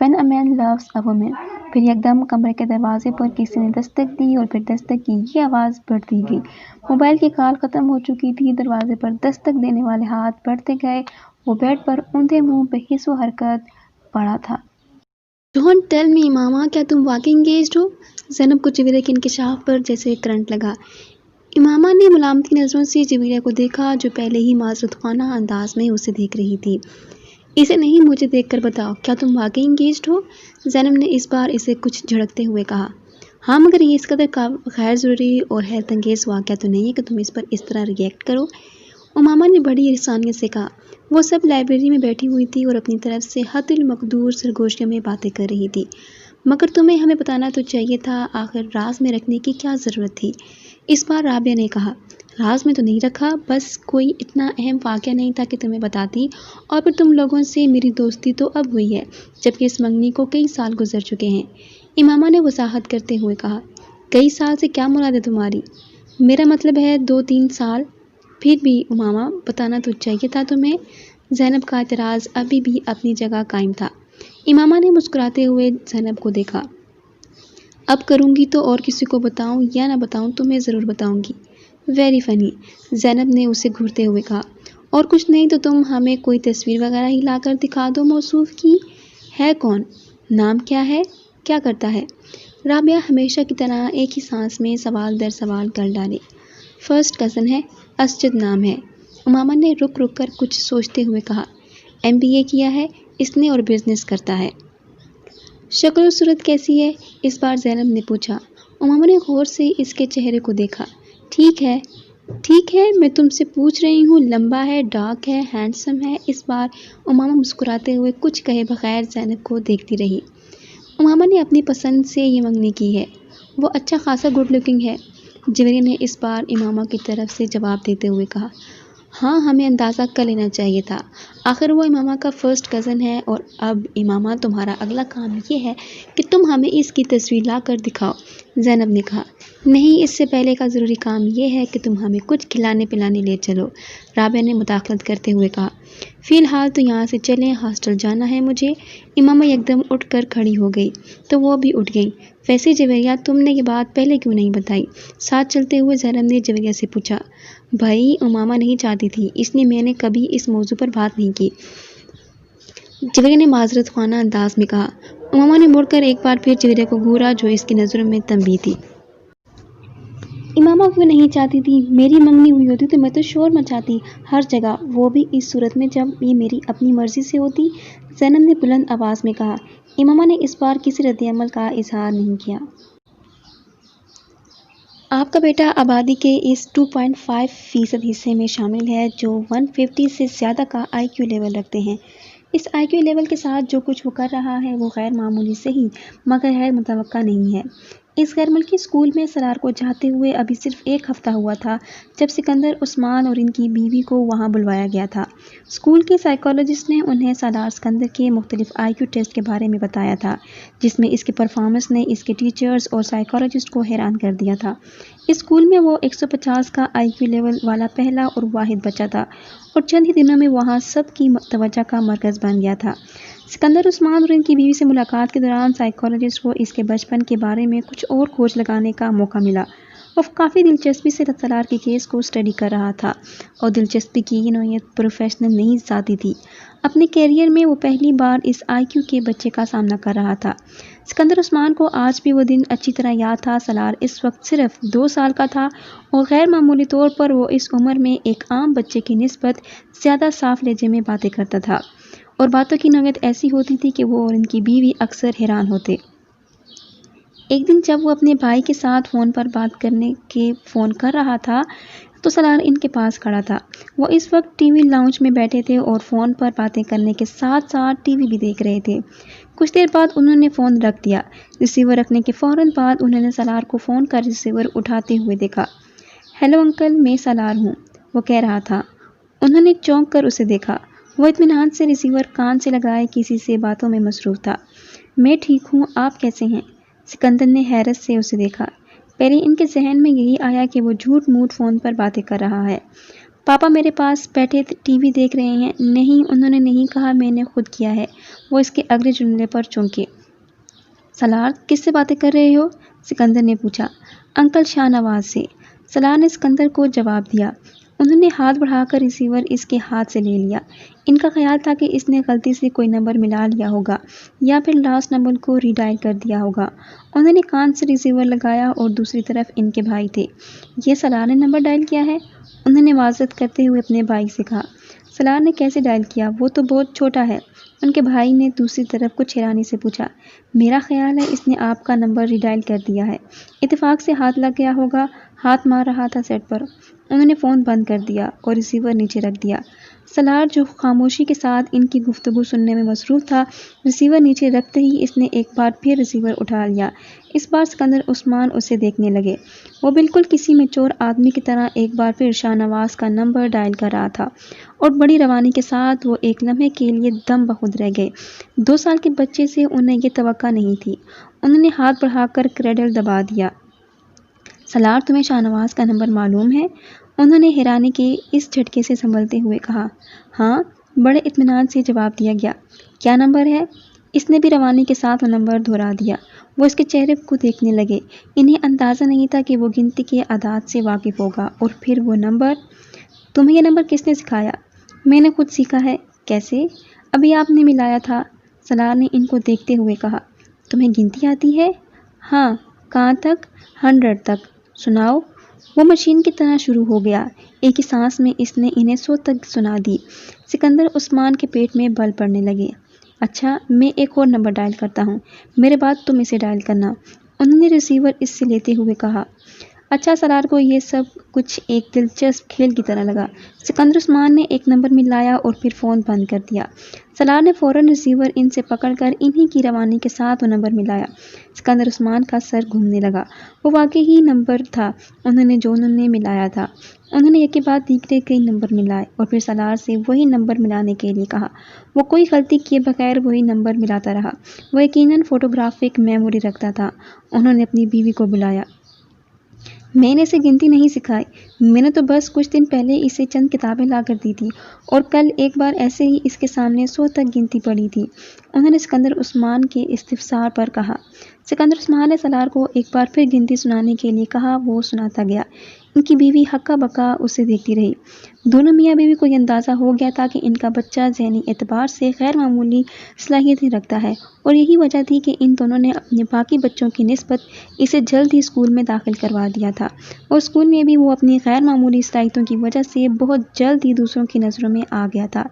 When a man loves a woman. پھر یکدم کمرے کے دروازے پر کسی نے دستک دی اور پھر دستک کی یہ آواز بڑھتی گئی۔ موبائل کی کال ختم ہو چکی تھی۔ دروازے پر دستک دینے والے ہاتھ بڑھتے گئے۔ وہ بیڈ پر اوندھے منہ بے حس و حرکت پڑا تھا۔ ڈونٹ ٹیل می ماما، کیا تم واقعی انگیجڈ ہو؟ زینب کو جویریہ کے انکشاف پر جیسے کرنٹ لگا۔ امامہ نے ملامتی نظروں سے جویریہ کو دیکھا جو پہلے ہی معذرت خانہ انداز میں اسے دیکھ رہی تھی۔ اسے نہیں، مجھے دیکھ کر بتاؤ، کیا تم واقعی انگیجڈ ہو؟ زینب نے اس بار اسے کچھ جھڑکتے ہوئے کہا۔ ہاں، مگر یہ اس قدر غیر ضروری اور حیرت انگیز واقعہ تو نہیں ہے کہ تم اس پر اس طرح ریئیکٹ کرو، امامہ نے بڑی انسانیت سے کہا۔ وہ سب لائبریری میں بیٹھی ہوئی تھی اور اپنی طرف سے حد المقدور سرگوشیوں میں باتیں کر رہی تھی۔ مگر تمہیں ہمیں بتانا تو چاہیے تھا، آخر راز میں رکھنے کی کیا ضرورت تھی؟ اس بار رابعہ نے کہا۔ راز میں تو نہیں رکھا، بس کوئی اتنا اہم واقعہ نہیں تھا کہ تمہیں بتاتی، اور پھر تم لوگوں سے میری دوستی تو اب ہوئی ہے، جبکہ اس منگنی کو کئی سال گزر چکے ہیں، امامہ نے وضاحت کرتے ہوئے کہا۔ کئی سال سے کیا مراد ہے تمہاری؟ میرا مطلب ہے 2-3 سال۔ پھر بھی امامہ، بتانا تو چاہیے تھا تمہیں۔ زینب کا اعتراض ابھی بھی اپنی جگہ قائم تھا۔ امامہ نے مسکراتے ہوئے زینب کو دیکھا۔ اب کروں گی تو اور کسی کو بتاؤں یا نہ بتاؤں تمہیں ضرور بتاؤں گی۔ ویری فنی، زینب نے اسے گھورتے ہوئے کہا۔ اور کچھ نہیں تو تم ہمیں کوئی تصویر وغیرہ ہی لا کر دکھا دو موصوف کی۔ ہے کون؟ نام کیا ہے؟ کیا کرتا ہے؟ رابعہ ہمیشہ کی طرح ایک ہی سانس میں سوال در سوال کر ڈالے۔ فرسٹ کزن ہے، اسجد نام ہے، امامہ نے رک رک کر کچھ سوچتے ہوئے کہا۔ MBA کیا ہے اس نے اور بزنس کرتا ہے۔ شکل و صورت کیسی ہے؟ اس بار زینب نے پوچھا۔ امامہ نے غور سے اس کے چہرے کو دیکھا۔ ٹھیک ہے، میں تم سے پوچھ رہی ہوں، لمبا ہے، ڈارک ہے، ہینڈسم ہے؟ اس بار امامہ مسکراتے ہوئے کچھ کہے بغیر زینب کو دیکھتی رہی۔ امامہ نے اپنی پسند سے یہ منگنی کی ہے، وہ اچھا خاصا گڈ لکنگ ہے، جویریہ نے اس بار امامہ کی طرف سے جواب دیتے ہوئے کہا۔ ہاں، ہمیں اندازہ کر لینا چاہیے تھا، آخر وہ امامہ کا فرسٹ کزن ہے۔ اور اب امامہ، تمہارا اگلا کام یہ ہے کہ تم ہمیں اس کی تصویر لا کر دکھاؤ، زینب نے کہا۔ نہیں، اس سے پہلے کا ضروری کام یہ ہے کہ تم ہمیں کچھ کھلانے پلانے لے چلو، رابعہ نے مداخلت کرتے ہوئے کہا۔ فی الحال تو یہاں سے چلیں، ہاسٹل جانا ہے مجھے۔ امامہ یکدم اٹھ کر کھڑی ہو گئی تو وہ بھی اٹھ گئی۔ ویسے جویریہ، تم نے یہ بات پہلے کیوں نہیں بتائی؟ ساتھ چلتے ہوئے زینب نے جویریہ سے پوچھا۔ بھائی، امامہ نہیں چاہتی تھی، اس لیے میں نے کبھی اس موضوع پر بات نہیں کی، جویریہ نے معذرت خانہ انداز میں کہا۔ امامہ نے مڑ کر ایک بار پھر جویریہ کو گھورا جو اس کی نظروں میں تنبیہ تھی۔ امامہ کیوں نہیں چاہتی تھی؟ میری منگنی ہوئی ہوتی تو میں تو شور مچاتی ہر جگہ، وہ بھی اس صورت میں جب یہ میری اپنی مرضی سے ہوتی، زینب نے بلند آواز میں کہا۔ امامہ نے اس بار کسی رد عمل کا اظہار نہیں کیا۔ آپ کا بیٹا آبادی کے اس 2.5% حصے میں شامل ہے جو 150 سے زیادہ کا IQ لیول رکھتے ہیں۔ اس IQ لیول کے ساتھ جو کچھ وہ کر رہا ہے وہ غیر معمولی صحیح مگر غیر متوقع نہیں ہے۔ اس غیر ملکی اسکول میں سالار کو جاتے ہوئے ابھی صرف 1 ہفتہ ہوا تھا جب سکندر عثمان اور ان کی بیوی کو وہاں بلوایا گیا تھا۔ اسکول کے سائیکالوجسٹ نے انہیں سالار سکندر کے مختلف IQ ٹیسٹ کے بارے میں بتایا تھا، جس میں اس کی پرفارمنس نے اس کے ٹیچرز اور سائیکالوجسٹ کو حیران کر دیا تھا۔ اس اسکول میں وہ 150 کا IQ لیول والا پہلا اور واحد بچہ تھا اور چند ہی دنوں میں وہاں سب کی توجہ کا مرکز بن گیا تھا۔ سکندر عثمان اور ان کی بیوی سے ملاقات کے دوران سائیکالوجسٹ کو اس کے بچپن کے بارے میں کچھ اور کھوج لگانے کا موقع ملا۔ وہ کافی دلچسپی سے سالار کے کیس کو اسٹڈی کر رہا تھا اور دلچسپی کی یہ نوعیت پروفیشنل نہیں ذاتی تھی۔ اپنے کیریئر میں وہ پہلی بار اس IQ کے بچے کا سامنا کر رہا تھا۔ سکندر عثمان کو آج بھی وہ دن اچھی طرح یاد تھا۔ سالار اس وقت صرف 2 سال کا تھا اور غیر معمولی طور پر وہ اس عمر میں ایک عام بچے کی نسبت زیادہ صاف لہجے میں باتیں کرتا تھا اور باتوں کی نوعیت ایسی ہوتی تھی کہ وہ اور ان کی بیوی اکثر حیران ہوتے۔ ایک دن جب وہ اپنے بھائی کے ساتھ فون پر بات کرنے کے فون کر رہا تھا تو سالار ان کے پاس کھڑا تھا۔ وہ اس وقت ٹی وی لاؤنج میں بیٹھے تھے اور فون پر باتیں کرنے کے ساتھ ساتھ ٹی وی بھی دیکھ رہے تھے۔ کچھ دیر بعد انہوں نے فون رکھ دیا۔ ریسیور رکھنے کے فوراً بعد انہوں نے سالار کو فون کا ریسیور اٹھاتے ہوئے دیکھا۔ ہیلو انکل، میں سالار ہوں، وہ کہہ رہا تھا۔ انہوں نے چونک کر اسے دیکھا۔ وہ اطمینان سے ریسیور کان سے لگائے کسی سے باتوں میں مصروف تھا۔ میں ٹھیک ہوں، آپ کیسے ہیں؟ سکندر نے حیرت سے اسے دیکھا۔ پہلے ان کے ذہن میں یہی آیا کہ وہ جھوٹ موٹ فون پر باتیں کر رہا ہے، پاپا میرے پاس بیٹھے ٹی وی دیکھ رہے ہیں۔ نہیں، انہوں نے نہیں کہا، میں نے خود کیا ہے۔ وہ اس کے اگلے جملے پر چونکے۔ سالار، کس سے باتیں کر رہے ہو؟ سکندر نے پوچھا۔ انکل شاہ نواز سے، سالار نے سکندر کو جواب دیا۔ انہوں نے ہاتھ بڑھا کر ریسیور اس کے ہاتھ سے لے لیا۔ ان کا خیال تھا کہ اس نے غلطی سے کوئی نمبر ملا لیا ہوگا یا پھر لاسٹ نمبر کو ری ڈائل کر دیا ہوگا۔ انہوں نے کان سے ریسیور لگایا اور دوسری طرف ان کے بھائی تھے۔ یہ سالار نے نمبر ڈائل کیا ہے؟ انہوں نے معذرت کرتے ہوئے اپنے بھائی سے کہا۔ سالار نے کیسے ڈائل کیا؟ وہ تو بہت چھوٹا ہے۔ ان کے بھائی نے دوسری طرف کچھ حیرانی سے پوچھا۔ میرا خیال ہے اس نے آپ کا نمبر ری ڈائل کر دیا ہے۔ اتفاق سے ہاتھ لگ گیا ہوگا۔ ہاتھ مار رہا تھا سیٹ پر۔ انہوں نے فون بند کر دیا اور ریسیور نیچے رکھ دیا۔ سالار جو خاموشی کے ساتھ ان کی گفتگو سننے میں مصروف تھا، ریسیور نیچے رکھتے ہی اس نے ایک بار پھر ریسیور اٹھا لیا۔ اس بار سکندر عثمان اسے دیکھنے لگے۔ وہ بالکل کسی میچور آدمی کی طرح ایک بار پھر شاہ نواز کا نمبر ڈائل کر رہا تھا اور بڑی روانی کے ساتھ وہ ایک لمحے کے لیے دم بخود رہ گئے۔ 2 سال کے بچے سے انہیں یہ توقع نہیں تھی۔ انہوں نے ہاتھ بڑھا کر کریڈل دبا دیا۔ سالار، تمہیں شاہ نواز کا نمبر معلوم ہے؟ انہوں نے حیرانی کے اس جھٹکے سے سنبھلتے ہوئے کہا۔ ہاں، بڑے اطمینان سے جواب دیا گیا۔ کیا نمبر ہے؟ اس نے بھی روانی کے ساتھ وہ نمبر دہرا دیا۔ وہ اس کے چہرے کو دیکھنے لگے۔ انہیں اندازہ نہیں تھا کہ وہ گنتی کے اعداد سے واقف ہوگا اور پھر وہ نمبر۔ تمہیں یہ نمبر کس نے سکھایا؟ میں نے خود سیکھا ہے۔ کیسے؟ ابھی آپ نے ملایا تھا، سالار نے ان کو دیکھتے ہوئے کہا۔ تمہیں گنتی آتی ہے؟ ہاں۔ کہاں تک؟ 100 تک۔ سناؤ۔ وہ مشین کی طرح شروع ہو گیا۔ ایک ہی سانس میں اس نے انہیں 100 تک سنا دی۔ سکندر عثمان کے پیٹ میں بل پڑنے لگے۔ اچھا، میں ایک اور نمبر ڈائل کرتا ہوں، میرے بعد تم اسے ڈائل کرنا، انہوں نے ریسیور اس سے لیتے ہوئے کہا۔ اچھا، سالار کو یہ سب کچھ ایک دلچسپ کھیل کی طرح لگا۔ سکندر عثمان نے ایک نمبر ملایا اور پھر فون بند کر دیا۔ سالار نے فوراً ریسیور ان سے پکڑ کر انہی کی روانی کے ساتھ وہ نمبر ملایا۔ سکندر عثمان کا سر گھومنے لگا۔ وہ واقعی ہی نمبر تھا انہوں نے ملایا تھا۔ انہوں نے ایک کے بعد دیگرے کئی نمبر ملائے اور پھر سالار سے وہی نمبر ملانے کے لیے کہا۔ وہ کوئی غلطی کیے بغیر وہی نمبر ملاتا رہا۔ وہ یقیناً فوٹوگرافک میموری رکھتا تھا۔ انہوں نے اپنی بیوی کو بلایا۔ میں نے اسے گنتی نہیں سکھائی، میں نے تو بس کچھ دن پہلے اسے چند کتابیں لا کر دی تھی اور کل ایک بار ایسے ہی اس کے سامنے 100 تک گنتی پڑھی تھی، انہوں نے سکندر عثمان کے استفسار پر کہا۔ سکندر عثمان نے سالار کو ایک بار پھر گنتی سنانے کے لیے کہا۔ وہ سناتا گیا۔ ان کی بیوی ہکا بکا اسے دیکھتی رہی۔ دونوں میاں بیوی کو یہ اندازہ ہو گیا تھا کہ ان کا بچہ ذہنی اعتبار سے غیر معمولی صلاحیتیں رکھتا ہے اور یہی وجہ تھی کہ ان دونوں نے اپنے باقی بچوں کی نسبت اسے جلد ہی اسکول میں داخل کروا دیا تھا اور اسکول میں بھی وہ اپنی غیر معمولی صلاحیتوں کی وجہ سے بہت جلد ہی دوسروں کی نظروں میں آ گیا تھا۔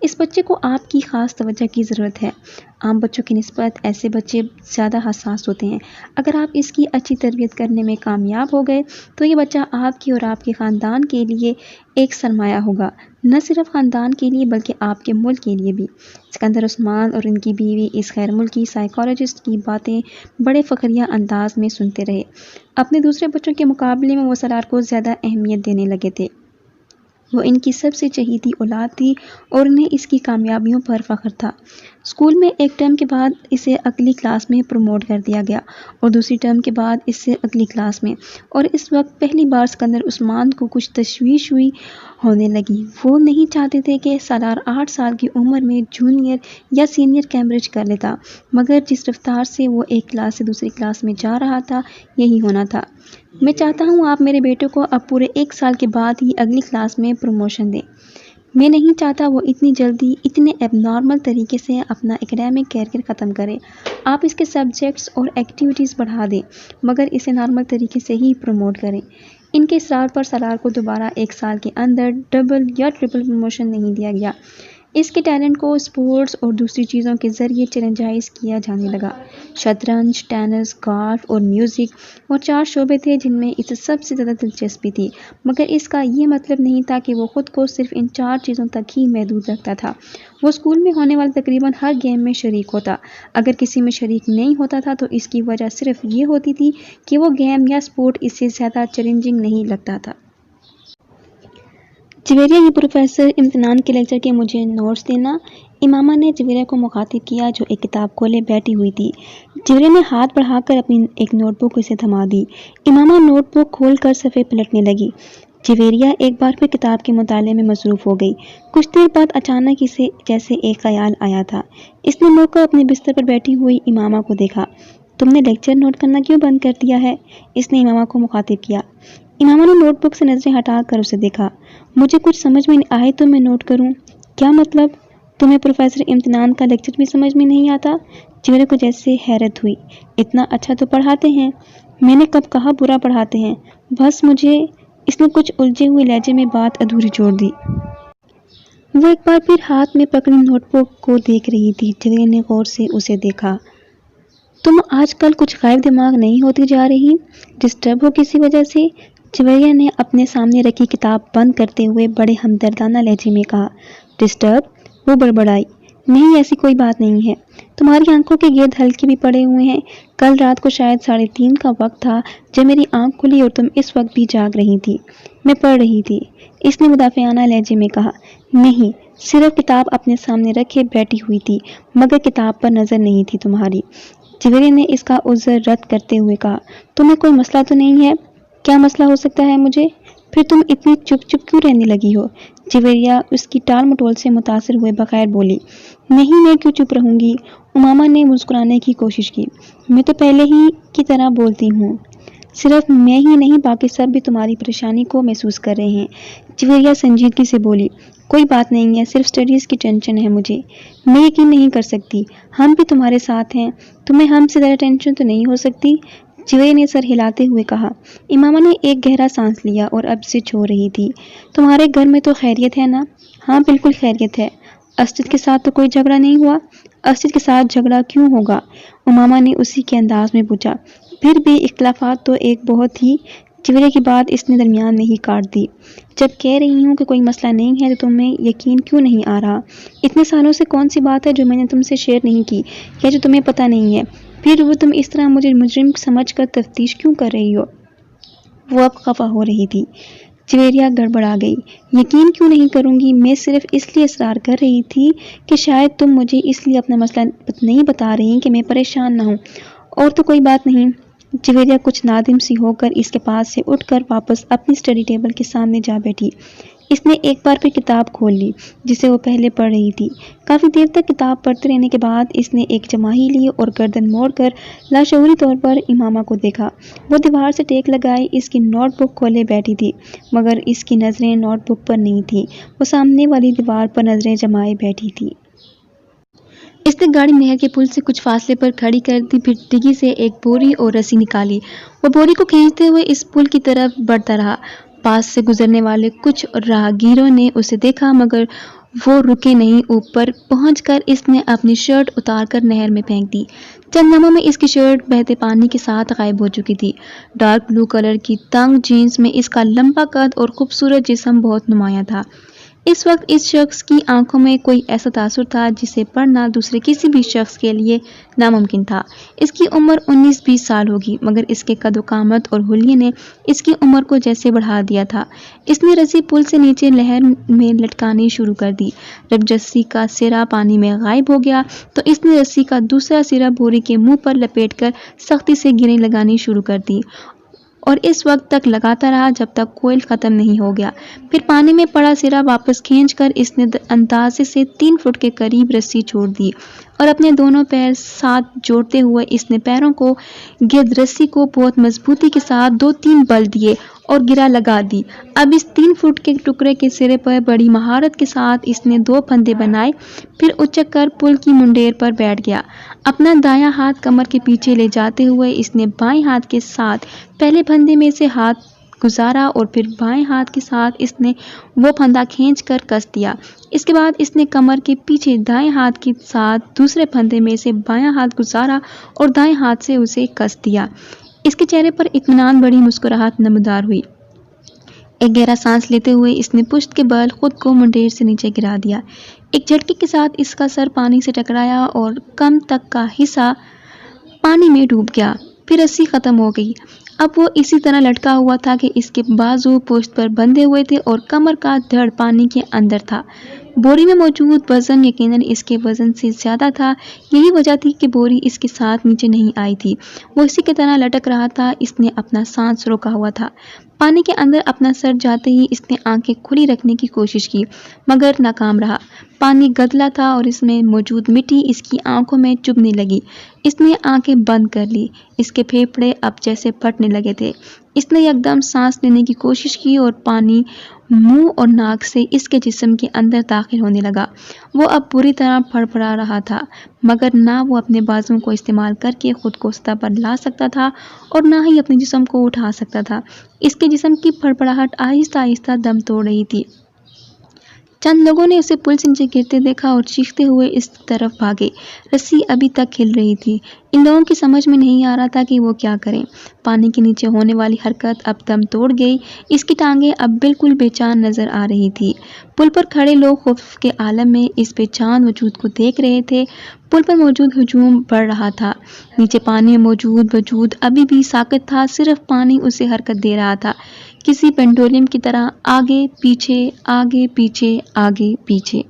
اس بچے کو آپ کی خاص توجہ کی ضرورت ہے۔ عام بچوں کی نسبت ایسے بچے زیادہ حساس ہوتے ہیں۔ اگر آپ اس کی اچھی تربیت کرنے میں کامیاب ہو گئے تو یہ بچہ آپ کی اور آپ کے خاندان کے لیے ایک سرمایہ ہوگا، نہ صرف خاندان کے لیے بلکہ آپ کے ملک کے لیے بھی۔ سکندر عثمان اور ان کی بیوی اس غیر ملکی سائیکالوجسٹ کی باتیں بڑے فخریہ انداز میں سنتے رہے۔ اپنے دوسرے بچوں کے مقابلے میں وہ سالار کو زیادہ اہمیت دینے لگے تھے۔ وہ ان کی سب سے چہیتی اولاد تھی اور انہیں اس کی کامیابیوں پر فخر تھا۔ اسکول میں ایک ٹرم کے بعد اسے اگلی کلاس میں پروموٹ کر دیا گیا اور دوسری ٹرم کے بعد اس سے اگلی کلاس میں، اور اس وقت پہلی بار سکندر عثمان کو کچھ تشویش ہونے لگی۔ وہ نہیں چاہتے تھے کہ سالار 8 سال کی عمر میں جونیئر یا سینئر کیمبرج کر لیتا، مگر جس رفتار سے وہ ایک کلاس سے دوسری کلاس میں جا رہا تھا یہی ہونا تھا۔ میں چاہتا ہوں آپ میرے بیٹے کو اب پورے 1 سال کے بعد ہی اگلی کلاس میں پروموشن دیں۔ میں نہیں چاہتا وہ اتنی جلدی اتنے ایب نارمل طریقے سے اپنا اکیڈمک کیریئر ختم کرے۔ آپ اس کے سبجیکٹس اور ایکٹیویٹیز بڑھا دیں مگر اسے نارمل طریقے سے ہی پروموٹ کریں۔ ان کے اصرار پر سالار کو دوبارہ 1 سال کے اندر ڈبل یا ٹرپل پروموشن نہیں دیا گیا۔ اس کے ٹیلنٹ کو اسپورٹس اور دوسری چیزوں کے ذریعے چیلنجائز کیا جانے لگا۔ شطرنج، ٹینس، گالف اور میوزک اور 4 شعبے تھے جن میں اسے سب سے زیادہ دلچسپی تھی، مگر اس کا یہ مطلب نہیں تھا کہ وہ خود کو صرف ان 4 چیزوں تک ہی محدود رکھتا تھا۔ وہ اسکول میں ہونے والے تقریباً ہر گیم میں شریک ہوتا۔ اگر کسی میں شریک نہیں ہوتا تھا تو اس کی وجہ صرف یہ ہوتی تھی کہ وہ گیم یا اسپورٹ اس سے زیادہ چیلنجنگ نہیں لگتا تھا۔ جویریہ، یہ پروفیسر امتحان کے لیکچر کے مجھے نوٹس دینا۔ امامہ نے جویریہ کو مخاطب کیا جو ایک کتاب کھولے بیٹھی ہوئی تھی۔ جویریہ نے ہاتھ بڑھا کر اپنی ایک نوٹ بک اسے تھما دی۔ امامہ نوٹ بک کھول کر صفحے پلٹنے لگی۔ جویریہ ایک بار پھر کتاب کے مطالعے میں مصروف ہو گئی۔ کچھ دیر بعد اچانک اسے جیسے ایک خیال آیا تھا۔ اس نے مڑ کر اپنے بستر پر بیٹھی ہوئی امامہ کو دیکھا۔ تم نے لیکچر نوٹ کرنا کیوں بند کر دیا ہے؟ اس نے امامہ کو مخاطب کیا۔ امامہ نے نوٹ بک سے نظریں ہٹا کر اسے دیکھا۔ مجھے کچھ سمجھ میں آئے تو میں نوٹ کروں۔ کیا مطلب؟ تمہیں پروفیسر امتنان کا لیکچر بھی سمجھ میں نہیں آتا؟ جویریہ کو جیسے حیرت ہوئی۔ اتنا اچھا تو پڑھاتے ہیں۔ میں نے کب کہا برا پڑھاتے ہیں؟ بس مجھے، اس نے کچھ الجھے ہوئے لہجے میں بات ادھوری چھوڑ دی۔ وہ ایک بار پھر ہاتھ میں پکڑی نوٹ بک کو دیکھ رہی تھی۔ جویریہ نے غور سے اسے دیکھا۔ تم آج کل کچھ غائب دماغ نہیں ہوتی جا رہی؟ ڈسٹرب ہو کسی وجہ سے؟ جویریہ نے اپنے سامنے رکھی کتاب بند کرتے ہوئے بڑے ہمدردانہ لہجے میں کہا۔ ڈسٹرب؟ وہ بڑبڑائی۔ نہیں، ایسی کوئی بات نہیں ہے۔ تمہاری آنکھوں کے گرد ہلکے بھی پڑے ہوئے ہیں۔ کل رات کو شاید 3:30 کا وقت تھا جب میری آنکھ کھلی اور تم اس وقت بھی جاگ رہی تھی۔ میں پڑھ رہی تھی، اس نے مدافعانہ لہجے میں کہا۔ نہیں، صرف کتاب اپنے سامنے رکھے بیٹھی ہوئی تھی، مگر کتاب پر نظر نہیں تھی تمہاری۔ جویریہ نے اس کا عذر رد کرتے ہوئے کہا۔ تمہیں کوئی مسئلہ تو نہیں ہے؟ کیا مسئلہ ہو سکتا ہے مجھے؟ پھر تم اتنی چپ چپ کیوں رہنے لگی ہو؟ جویریہ اس کی ٹال مٹول سے متاثر ہوئے بغیر بولی۔ نہیں، میں کیوں چپ رہوں گی؟ امامہ نے مسکرانے کی کوشش کی۔ میں تو پہلے ہی کی طرح بولتی ہوں۔ صرف میں ہی نہیں، باقی سب بھی تمہاری پریشانی کو محسوس کر رہے ہیں۔ جویریہ سنجیدگی سے بولی۔ کوئی بات نہیں ہے، صرف اسٹڈیز کی ٹینشن ہے مجھے۔ میں یقین نہیں کر سکتی، ہم بھی تمہارے ساتھ ہیں، تمہیں ہم سے زیادہ ٹینشن تو نہیں ہو سکتی؟ جویریہ نے سر ہلاتے ہوئے کہا۔ امامہ نے ایک گہرا سانس لیا اور اب سے چھو رہی تھی۔ تمہارے گھر میں تو خیریت ہے نا؟ ہاں بالکل خیریت ہے۔ اسجد کے ساتھ تو کوئی جھگڑا نہیں ہوا؟ اسجد کے ساتھ جھگڑا کیوں ہوگا؟ امامہ نے اسی کے انداز میں پوچھا۔ پھر بھی اختلافات تو ایک بہت ہی، جویریہ کی بات اس نے درمیان میں ہی کاٹ دی۔ جب کہہ رہی ہوں کہ کوئی مسئلہ نہیں ہے تو تمہیں یقین کیوں نہیں آ رہا؟ اتنے سالوں سے کون سی بات ہے جو میں نے تم سے شیئر نہیں کی یا جو تمہیں پتہ نہیں ہے؟ پھر وہ تم اس طرح مجھے مجرم سمجھ کر تفتیش کیوں کر رہی ہو؟ وہ اب خفا ہو رہی تھی۔ جویریہ گڑبڑا گئی۔ یقین کیوں نہیں کروں گی؟ میں صرف اس لیے اصرار کر رہی تھی کہ شاید تم مجھے اس لیے اپنا مسئلہ نہیں بتا رہی کہ میں پریشان نہ ہوں، اور تو کوئی بات نہیں۔ جویریہ کچھ نادم سی ہو کر اس کے پاس سے اٹھ کر واپس اپنی اسٹڈی ٹیبل کے سامنے جا بیٹھی۔ اس نے ایک بار پھر کتاب کھول لی جسے وہ پہلے پڑھ رہی تھی۔ کافی دیر تک کتاب پڑھتے رہنے کے بعد اس نے ایک جماہی لی اور گردن موڑ کر لاشعوری طور پر امامہ کو دیکھا۔ وہ دیوار سے ٹیک لگائے اس کی نوٹ بک کھولے بیٹھی تھی، مگر اس کی نظریں نوٹ بک پر نہیں تھیں، وہ سامنے والی دیوار پر نظریں جمائے بیٹھی تھی۔ اس نے گاڑی نہر کے پل سے کچھ فاصلے پر کھڑی کر دی، پھر ڈگی سے ایک بوری اور رسی نکالی۔ وہ بوری کو کھینچتے ہوئے اس پل کی طرف بڑھتا رہا۔ پاس سے گزرنے والے کچھ راہگیروں نے اسے دیکھا مگر وہ رکے نہیں۔ اوپر پہنچ کر اس نے اپنی شرٹ اتار کر نہر میں پھینک دی۔ چند لمحوں میں اس کی شرٹ بہتے پانی کے ساتھ غائب ہو چکی تھی۔ ڈارک بلو کلر کی تنگ جینس میں اس کا لمبا قد اور خوبصورت جسم بہت نمایاں تھا۔ اس وقت اس شخص کی آنکھوں میں کوئی ایسا تاثر تھا جسے پڑھنا دوسرے کسی بھی شخص کے لیے ناممکن تھا۔ اس کی عمر 19-20 سال ہوگی، مگر اس کے قد و قامت اور حلیے نے اس کی عمر کو جیسے بڑھا دیا تھا۔ اس نے رسی پل سے نیچے نہر میں لٹکانی شروع کر دی۔ جب رسی کا سرا پانی میں غائب ہو گیا تو اس نے رسی کا دوسرا سرا بوری کے منہ پر لپیٹ کر سختی سے گریں لگانی شروع کر دی اور اس وقت تک لگاتا رہا جب تک کوئل ختم نہیں ہو گیا۔ پھر پانی میں پڑا سرا واپس کھینچ کر اس نے اندازے سے 3 فٹ کے قریب رسی چھوڑ دی اور اپنے دونوں پیر ساتھ جوڑتے ہوئے اس نے پیروں کو گرد رسی کو بہت مضبوطی کے ساتھ 2-3 بل دیے اور گرا لگا دی۔ اب اس 3 فٹ کے ٹکڑے کے سرے پر بڑی مہارت کے ساتھ اس نے 2 پھندے بنائے، پھر اچک کر پل کی منڈیر پر بیٹھ گیا۔ اپنا دایاں ہاتھ کمر کے پیچھے لے جاتے ہوئے اس نے بائیں ہاتھ کے ساتھ پہلے پھندے میں سے ہاتھ گزارا اور پھر بائیں ہاتھ کے ساتھ اس نے وہ پھندا کھینچ کر کس دیا۔ اس کے بعد اس نے کمر کے پیچھے دائیں ہاتھ کے ساتھ دوسرے پھندے میں سے بایاں ہاتھ گزارا اور دائیں ہاتھ سے اسے کس دیا۔ اس کے چہرے پر اطمینان بڑی مسکراہٹ نمودار ہوئی۔ ایک گہرا سانس لیتے ہوئے اس نے پشت کے بل خود کو منڈیر سے نیچے گرا دیا۔ ایک جھٹکے کے ساتھ اس کا سر پانی سے ٹکرایا اور کم تک کا حصہ پانی میں ڈوب گیا۔ پھر رسی ختم ہو گئی۔ اب وہ اسی طرح لٹکا ہوا تھا کہ اس کے بازو پشت پر بندھے ہوئے تھے اور کمر کا دھڑ پانی کے اندر تھا۔ بوری میں موجود وزن یقیناً اس کے وزن سے زیادہ تھا، یہی وجہ تھی کہ بوری اس کے ساتھ نیچے نہیں آئی تھی، وہ اسی کی طرح لٹک رہا تھا۔ اس نے اپنا سانس روکا ہوا تھا۔ پانی کے اندر اپنا سر جاتے ہی اس نے آنکھیں کھلی رکھنے کی کوشش کی، مگر ناکام رہا۔ پانی گدلا تھا اور اس میں موجود مٹی اس کی آنکھوں میں چبھنے لگی۔ اس نے آنکھیں بند کر لی، اس کے پھیپھڑے اب جیسے پھٹنے لگے تھے۔ اس نے یکدم سانس لینے کی کوشش کی اور پانی منہ اور ناک سے اس کے جسم کے اندر داخل ہونے لگا۔ وہ اب بری طرح پھڑپڑا رہا تھا، مگر نہ وہ اپنے بازوؤں کو استعمال کر کے خود کو سطح پر لا سکتا تھا اور نہ ہی اپنے جسم کو اٹھا سکتا تھا۔ اس کے جسم کی پھڑپڑاہٹ آہستہ آہستہ دم توڑ رہی تھی۔ چند لوگوں نے اسے پل سے نیچے گرتے دیکھا اور چیختے ہوئے اس طرف بھاگے۔ رسی ابھی تک ہل رہی تھی۔ ان لوگوں کی سمجھ میں نہیں آ رہا تھا کہ وہ کیا کریں۔ پانی کے نیچے ہونے والی حرکت اب دم توڑ گئی۔ اس کی ٹانگیں اب بالکل بے جان نظر آ رہی تھی۔ پل پر کھڑے لوگ خوف کے عالم میں اس بے جان وجود کو دیکھ رہے تھے۔ پل پر موجود ہجوم بڑھ رہا تھا۔ نیچے پانی میں موجود وجود ابھی بھی ساکت تھا، صرف پانی اسے حرکت دے رہا تھا، کسی پینڈولم کی طرح، آگے پیچھے آگے پیچھے آگے پیچھے۔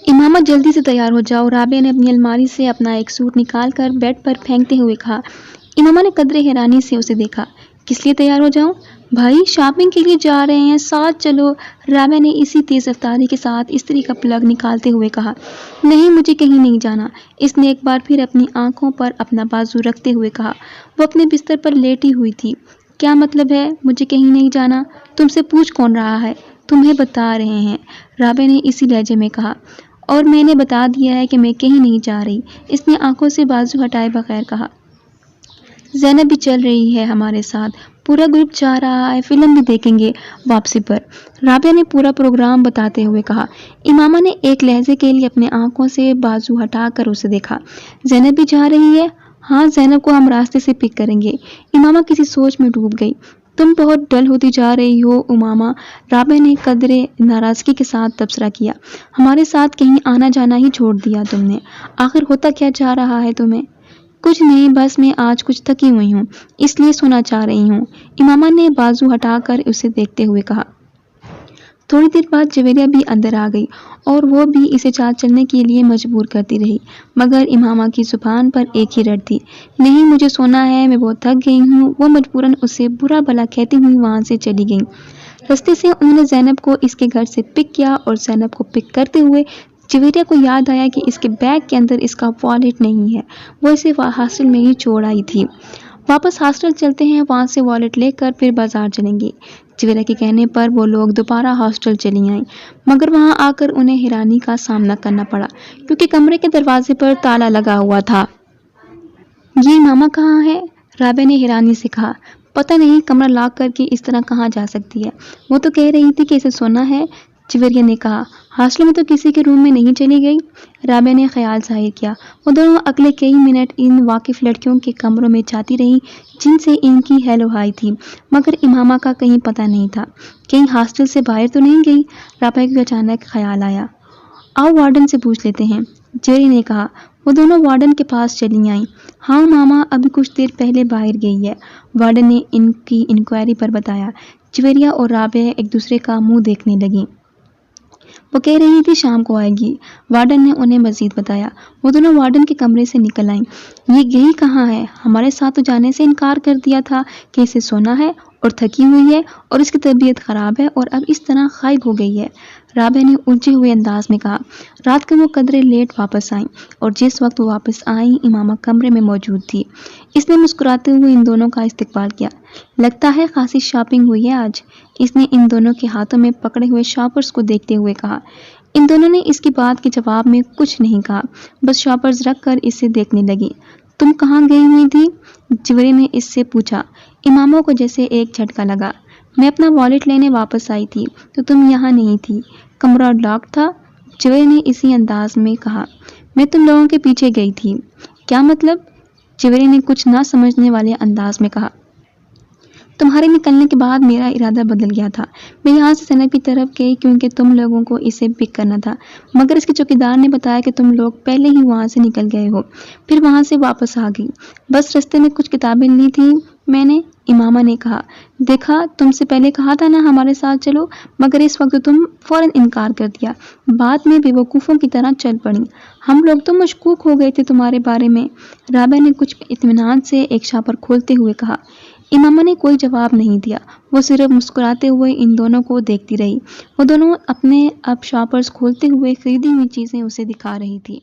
امامہ جلدی سے تیار ہو جاؤ، رابعہ نے اپنی الماری سے اپنا ایک سوٹ نکال کر بیڈ پر پھینکتے ہوئے کہا۔ امامہ نے قدرے حیرانی سے اسے دیکھا۔ کس لیے تیار ہو جاؤں؟ بھائی شاپنگ کے لیے جا رہے ہیں، ساتھ چلو، رابعہ نے اسی تیز رفتاری کے ساتھ استری کا پلگ نکالتے ہوئے کہا۔ نہیں، مجھے کہیں نہیں جانا، اس نے ایک بار پھر اپنی آنکھوں پر اپنا بازو رکھتے ہوئے کہا۔ وہ اپنے بستر پر لیٹی ہوئی تھی۔ کیا مطلب ہے مجھے کہیں نہیں جانا؟ تم سے پوچھ کون رہا ہے؟ تمہیں بتا رہے ہیں، رابعہ نے اسی لہجے میں کہا۔ اور میں نے بتا دیا ہے کہ میں کہیں نہیں جا رہی، اس نے آنکھوں سے بازو ہٹائے بغیر کہا۔ زینب بھی چل رہی ہے ہمارے ساتھ، پورا گروپ جا رہا ہے، فلم بھی دیکھیں گے واپسی پر، رابعہ نے پورا پروگرام بتاتے ہوئے کہا۔ امامہ نے ایک لہجے کے لیے اپنے آنکھوں سے بازو ہٹا کر اسے دیکھا۔ زینب بھی جا رہی ہے؟ ہاں، زینب کو ہم راستے سے پک کریں گے۔ امامہ کسی سوچ میں ڈوب گئی۔ تم بہت ڈل ہوتی جا رہی ہو امامہ، رابعہ نے قدرے ناراضگی کے ساتھ تبصرہ کیا۔ ہمارے ساتھ کہیں آنا جانا ہی چھوڑ دیا تم نے، آخر ہوتا کیا جا رہا ہے تمہیں؟ کچھ نہیں، بس میں آج کچھ تھکی ہوئی ہوں، اس لیے سونا چاہ رہی ہوں، امامہ نے بازو ہٹا کر اسے دیکھتے ہوئے کہا۔ تھوڑی دیر بعد جویریہ بھی اندر آ گئی اور وہ بھی اسے چال چلنے کے لیے مجبور کرتی رہی، مگر امامہ کی زبان پر ایک ہی رٹ تھی، نہیں مجھے سونا ہے، میں بہت تھک گئی ہوں۔ وہ مجبوراً اسے برا بھلا کہتی ہوئی وہاں سے چلی گئیں۔ رستے سے انہوں نے زینب کو اس کے گھر سے پک کیا اور زینب کو پک کرتے ہوئے جویریہ کو یاد آیا کہ اس کے بیگ کے اندر اس کا والیٹ نہیں ہے، وہ اسے ہاسٹل میں ہی چھوڑ آئی تھی۔ واپس ہاسٹل چلتے ہیں، وہاں سے والیٹ لے کر پھر بازار چلیں گے۔ جویریہ کے کہنے پر وہ لوگ دوبارہ ہاسٹل چلی آئیں، مگر وہاں آ کر انہیں حیرانی کا سامنا کرنا پڑا کیونکہ کمرے کے دروازے پر تالا لگا ہوا تھا۔ یہ امامہ کہاں ہے؟ رابعہ نے حیرانی سے کہا۔ پتہ نہیں، کمرہ لاک کر کے اس طرح کہاں جا سکتی ہے؟ وہ تو کہہ رہی تھی کہ اسے سونا ہے، جویریہ نے کہا۔ ہاسٹل میں تو کسی کے روم میں نہیں چلی گئی، رابعہ نے خیال ظاہر کیا۔ وہ دونوں اگلے کئی منٹ ان واقف لڑکیوں کے کمروں میں جاتی رہی جن سے ان کی ہیلو ہائی تھی، مگر امامہ کا کہیں پتہ نہیں تھا۔ کہیں ہاسٹل سے باہر تو نہیں گئی؟ رابعہ کو اچانک خیال آیا۔ آؤ وارڈن سے پوچھ لیتے ہیں، جویریہ نے کہا۔ وہ دونوں وارڈن کے پاس چلی آئیں۔ ہاں ماما ابھی کچھ دیر پہلے باہر گئی ہے، وارڈن نے ان کی انکوائری پر بتایا۔ جویریہ اور رابعہ ایک دوسرے کا منہ دیکھنے لگیں۔ وہ کہہ رہی تھی شام کو آئے گی، وارڈن نے انہیں مزید بتایا۔ وہ دونوں وارڈن کے کمرے سے نکل آئیں۔ یہ گئی کہاں ہے؟ ہمارے ساتھ تو جانے سے انکار کر دیا تھا کہ اسے سونا ہے اور تھکی ہوئی ہے اور اس کی طبیعت خراب ہے اور اب اس طرح غائب ہو گئی ہے، رابعہ نے الجھے ہوئے انداز میں کہا۔ رات کو وہ قدرے لیٹ واپس آئیں اور جس وقت وہ واپس آئیں امامہ کمرے میں موجود تھی۔ اس نے مسکراتے ہوئے ان دونوں کا استقبال کیا۔ لگتا ہے خاصی شاپنگ ہوئی ہے آج، اس نے ان دونوں کے ہاتھوں میں پکڑے ہوئے شاپرز کو دیکھتے ہوئے کہا۔ ان دونوں نے اس کی بات کے جواب میں کچھ نہیں کہا، بس شاپرز رکھ کر اسے دیکھنے لگی۔ تم کہاں گئی ہوئی تھی؟ جویریہ نے اس سے پوچھا۔ امامہ کو جیسے ایک جھٹکا لگا۔ میں اپنا والیٹ لینے واپس آئی تھی تو تم یہاں نہیں تھی، کمرہ لاک تھا، جویریہ نے اسی انداز میں کہا۔ میں تم لوگوں کے پیچھے گئی تھی۔ کیا مطلب؟ جویریہ نے کچھ نہ سمجھنے والے انداز میں کہا۔ تمہارے نکلنے کے بعد میرا ارادہ بدل گیا تھا، میں یہاں سے زینب کی طرف گئی کیونکہ تم لوگوں کو اسے پک کرنا تھا، مگر اس کے چوکیدار نے بتایا کہ تم لوگ پہلے ہی وہاں سے نکل گئے ہو، پھر وہاں سے واپس آ گئی۔ بس رستے میں کچھ کتابیں لی تھیں، میں نے امامہ نے کہا۔ دیکھا تم سے پہلے کہا تھا نا ہمارے ساتھ چلو، مگر اس وقت تم فوراً انکار کر دیا، بعد میں بے وقوفوں کی طرح چل پڑی۔ ہم لوگ تو مشکوک ہو گئے تھے تمہارے بارے میں، رابعہ نے کچھ اطمینان سے ایک شاپر کھولتے ہوئے کہا۔ امامہ نے کوئی جواب نہیں دیا، وہ صرف مسکراتے ہوئے ان دونوں کو دیکھتی رہی۔ وہ دونوں اپنے اب شاپرز کھولتے ہوئے خریدی ہوئی چیزیں اسے دکھا رہی تھی۔